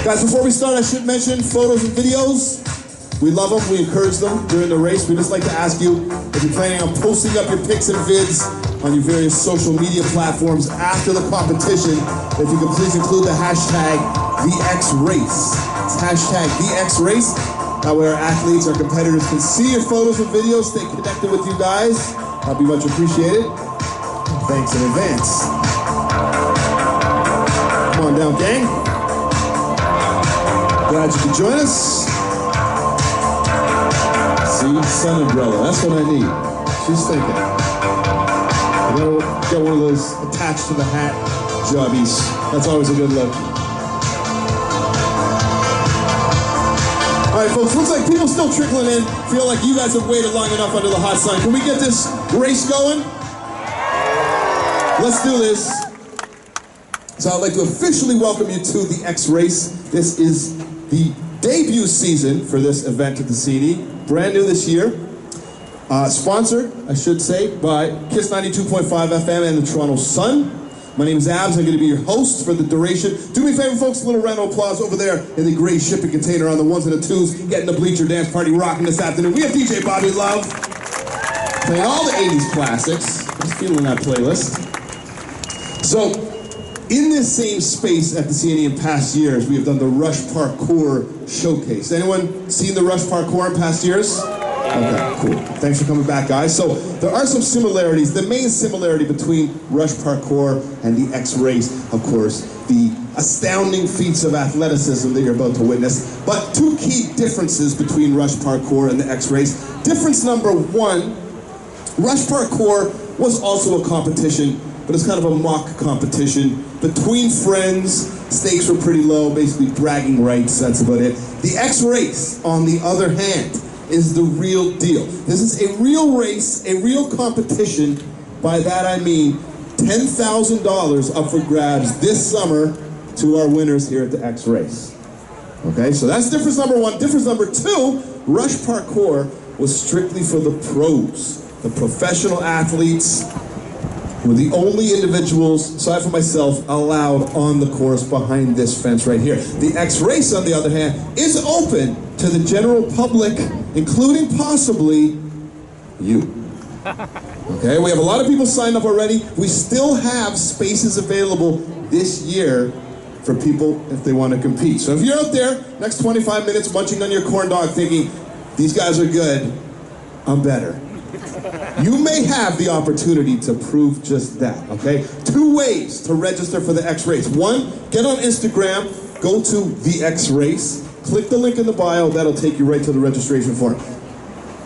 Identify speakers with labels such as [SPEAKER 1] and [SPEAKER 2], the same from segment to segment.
[SPEAKER 1] Guys, before we start, I should mention photos and videos. We love them, we encourage them during the race. We just like to ask you if you're planning on posting up your pics and vids on your various social media platforms after the competition, if you can please include the hashtag #TheXRace. It's hashtag #TheXRace. That way our athletes, our competitors can see your photos and videos, stay connected with you guys. That'd be much appreciated. Thanks in advance. Come on down, gang. Glad you could join us. See, sun umbrella, that's what I need. She's thinking. I gotta get one of those attached to the hat jobbies. That's always a good look. All right, folks, looks like people still trickling in. Feel like you guys have waited long enough under the hot sun. Can we get this race going? Let's do this. So I'd like to officially welcome you to the X-Race. This is the debut season for this event at the CD. Brand new this year. Sponsored, I should say, by KISS 92.5 FM and the Toronto Sun. My name is Abs. I'm going to be your host for the duration. Do me a favor, folks, a little round of applause over there in the gray shipping container on the ones and the twos, getting the Bleacher Dance Party rocking this afternoon. We have DJ Bobby Love playing all the 80s classics. Just feeling that playlist. So, in this same space at the CNE in past years, we have done the Rush Parkour Showcase. Anyone seen the Rush Parkour in past years? Okay, cool. Thanks for coming back, guys. So, there are some similarities. The main similarity between Rush Parkour and the X-Race, of course, the astounding feats of athleticism that you're about to witness. But two key differences between Rush Parkour and the X-Race. Difference number one, Rush Parkour was also a competition, but it's kind of a mock competition between friends. Stakes were pretty low, basically bragging rights, that's about it. The X-Race, on the other hand, is the real deal. This is a real race, a real competition. By that I mean $10,000 up for grabs this summer to our winners here at the X-Race. Okay, so that's difference number one. Difference number two, Rush Parkour was strictly for the pros, the professional athletes, were the only individuals, aside from myself, allowed on the course behind this fence right here. The X-Race, on the other hand, is open to the general public, including possibly you. Okay, we have a lot of people signed up already. We still have spaces available this year for people if they want to compete. So if you're out there, next 25 minutes munching on your corn dog thinking, these guys are good, I'm better. You may have the opportunity to prove just that, okay? Two ways to register for the X-Race. One, get on Instagram, go to the X-Race, click the link in the bio, that'll take you right to the registration form.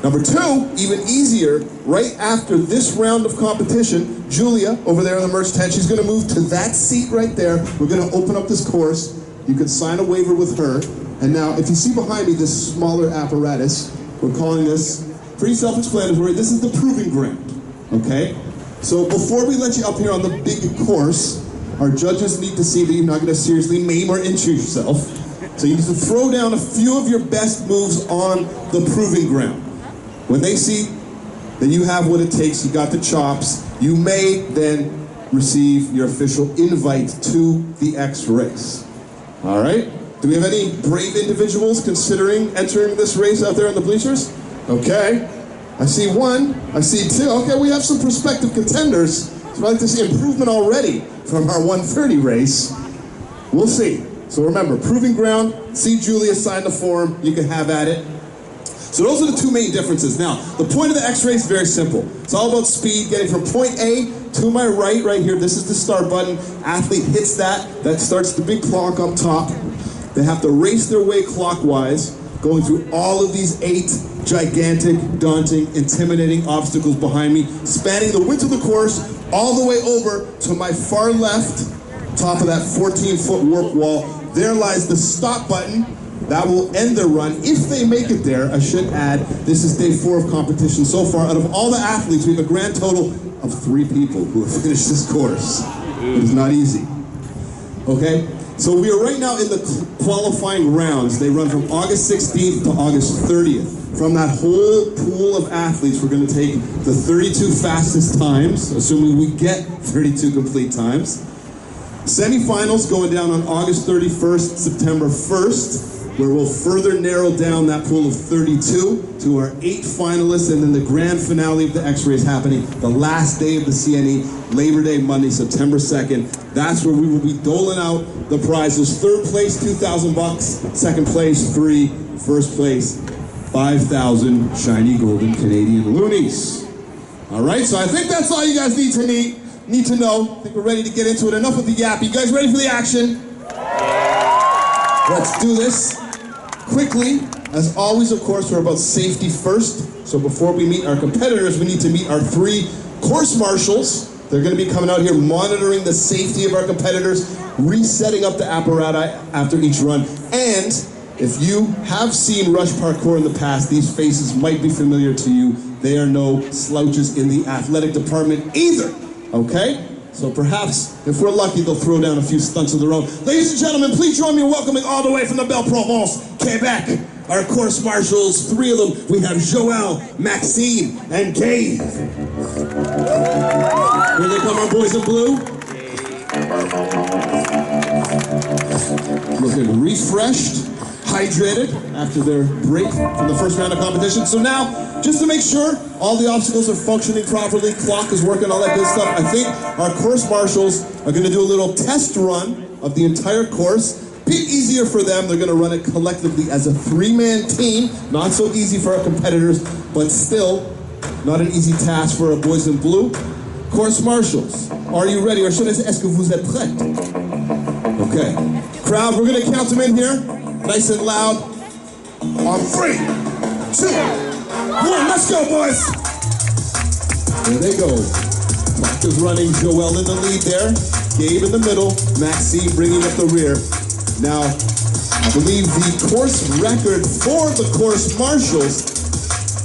[SPEAKER 1] Number two, even easier, right after this round of competition, Julia, over there in the merch tent, she's gonna move to that seat right there. We're gonna open up this course. You can sign a waiver with her. And now, if you see behind me this smaller apparatus, we're calling this, pretty self-explanatory, this is the proving ground, okay? So before we let you up here on the big course, our judges need to see that you're not gonna seriously maim or injure yourself. So you need to throw down a few of your best moves on the proving ground. When they see that you have what it takes, you got the chops, you may then receive your official invite to the X-Race. All right? Do we have any brave individuals considering entering this race out there in the bleachers? Okay. I see one, I see two. Okay, we have some prospective contenders. So I'd like to see improvement already from our 1:30 race. We'll see. So remember, proving ground, see Julia sign the form, you can have at it. So those are the two main differences. Now, the point of the X-Race is very simple. It's all about speed, getting from point A to my right here. This is the start button. Athlete hits that starts the big clock up top. They have to race their way clockwise, going through all of these 8 gigantic, daunting, intimidating obstacles behind me, spanning the width of the course all the way over to my far left, top of that 14-foot warp wall. There lies the stop button. That will end their run. If they make it there, I should add, this is day 4 of competition. So far, out of all the athletes, we have a grand total of 3 people who have finished this course. It is not easy. Okay? So we are right now in the qualifying rounds. They run from August 16th to August 30th. From that whole pool of athletes, we're going to take the 32 fastest times, assuming we get 32 complete times. Semifinals going down on August 31st, September 1st, where we'll further narrow down that pool of 32 to our 8 finalists, and then the grand finale of the X-Rays happening the last day of the CNE, Labor Day, Monday, September 2nd. That's where we will be doling out the prizes. Third place, $2,000. Second place, 3. First place, 5,000 shiny golden Canadian loonies. All right, so I think that's all you guys need to know. I think we're ready to get into it. Enough with the yap. You guys ready for the action? Let's do this quickly. As always, of course, we're about safety first. So before we meet our competitors, we need to meet our 3 course marshals. They're going to be coming out here monitoring the safety of our competitors, resetting up the apparatus after each run. And if you have seen Rush Parkour in the past, these faces might be familiar to you. They are no slouches in the athletic department either, okay? So perhaps, if we're lucky, they'll throw down a few stunts of their own. Ladies and gentlemen, please join me in welcoming all the way from the Belle Provence, Quebec, our course marshals, 3 of them. We have Joel, Maxime, and Gabe. Here they come, our boys in blue. Looking refreshed, hydrated after their break from the first round of competition. So now, just to make sure all the obstacles are functioning properly, clock is working, all that good stuff, I think our course marshals are going to do a little test run of the entire course. Bit easier for them. They're going to run it collectively as a 3-man team. Not so easy for our competitors, but still not an easy task for our boys in blue. Course marshals, are you ready? Or should I say, est-ce que vous êtes prêts? Okay. Crowd, we're going to count them in here. Nice and loud. On 3, 2, 1, let's go, boys! There they go. Clock is running. Joel in the lead there. Gabe in the middle. Maxime bringing up the rear. Now, I believe the course record for the course marshals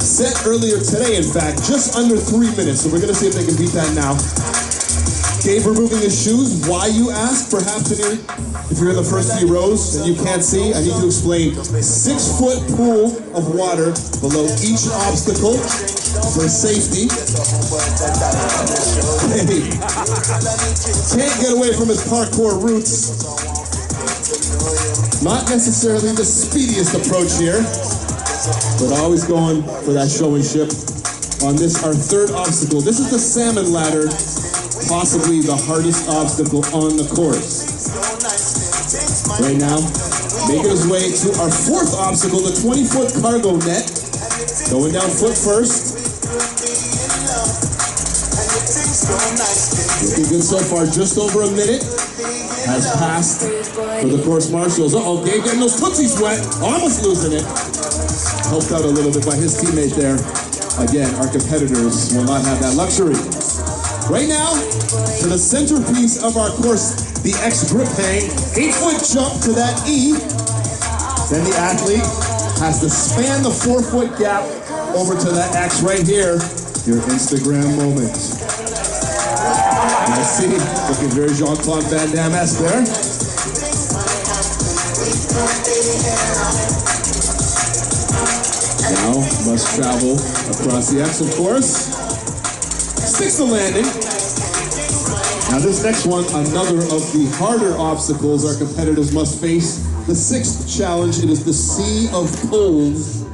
[SPEAKER 1] set earlier today, in fact, just under 3 minutes. So we're going to see if they can beat that now. Gabe removing his shoes. Why, you ask? Perhaps if you're in the first few rows and you can't see, I need to explain. 6-foot pool of water below each obstacle for safety. Hey, can't get away from his parkour roots. Not necessarily the speediest approach here, but always going for that showmanship. On this, our 3rd obstacle. This is the salmon ladder. Possibly the hardest obstacle on the course. Right now, making his way to our 4th obstacle, the 20-foot cargo net. Going down foot first. Looking good so far, just over a minute has passed for the course marshals. Uh-oh, Gabe getting those tootsies wet, almost losing it. Helped out a little bit by his teammate there. Again, our competitors will not have that luxury. Right now, to the centerpiece of our course, the X grip hang, 8-foot jump to that E. Then the athlete has to span the 4-foot gap over to that X right here. Your Instagram moment. I see, looking very Jean-Claude Van Damme-esque there. Now, must travel across the X, of course. Sticks the landing. Now this next one, another of the harder obstacles our competitors must face. The 6th challenge, it is the Sea of Poles.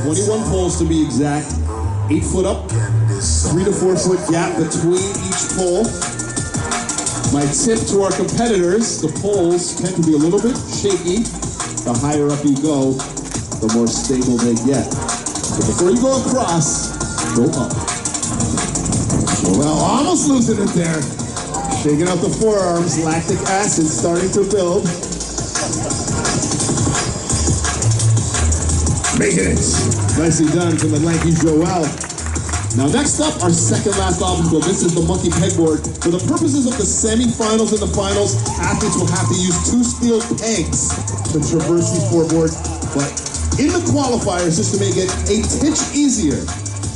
[SPEAKER 1] 21 poles to be exact. 8 foot up, 3 to 4 foot gap between each pole. My tip to our competitors, the poles tend to be a little bit shaky. The higher up you go, the more stable they get. So before you go across, go up. Well, almost losing it there. Shaking out the forearms, lactic acid starting to build. Making it. Nicely done from the lanky Joel. Now next up, our 2nd last obstacle. This is the monkey pegboard. For the purposes of the semi-finals and the finals, athletes will have to use 2 steel pegs to traverse these 4 boards. But in the qualifiers, just to make it a titch easier,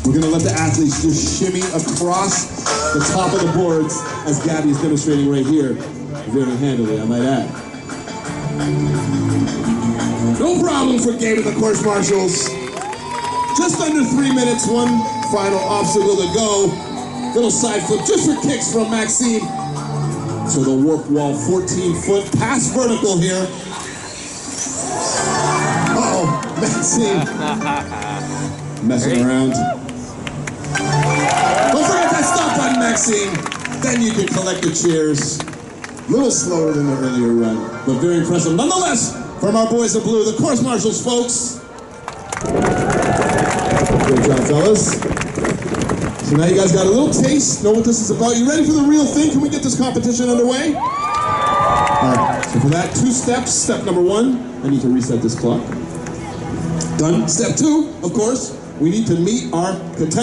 [SPEAKER 1] we're going to let the athletes just shimmy across the top of the boards, as Gabby is demonstrating right here. Very handily, I might add. No problem for Gabe and the course marshals. Just under 3 minutes, 1 final obstacle to go. Little side flip just for kicks from Maxime. So the warp wall, 14-foot, pass vertical here. Uh-oh, Maxime. Messing around. Don't forget that stop button, Maxime. Then you can collect the cheers. A little slower than the earlier run, but very impressive. Nonetheless, from our boys in blue, the course marshals, folks. Great job, fellas. So now you guys got a little taste, know what this is about. You ready for the real thing? Can we get this competition underway? All right, so for that, 2 steps. Step number 1, I need to reset this clock. Done. Step 2, of course, we need to meet our contenders.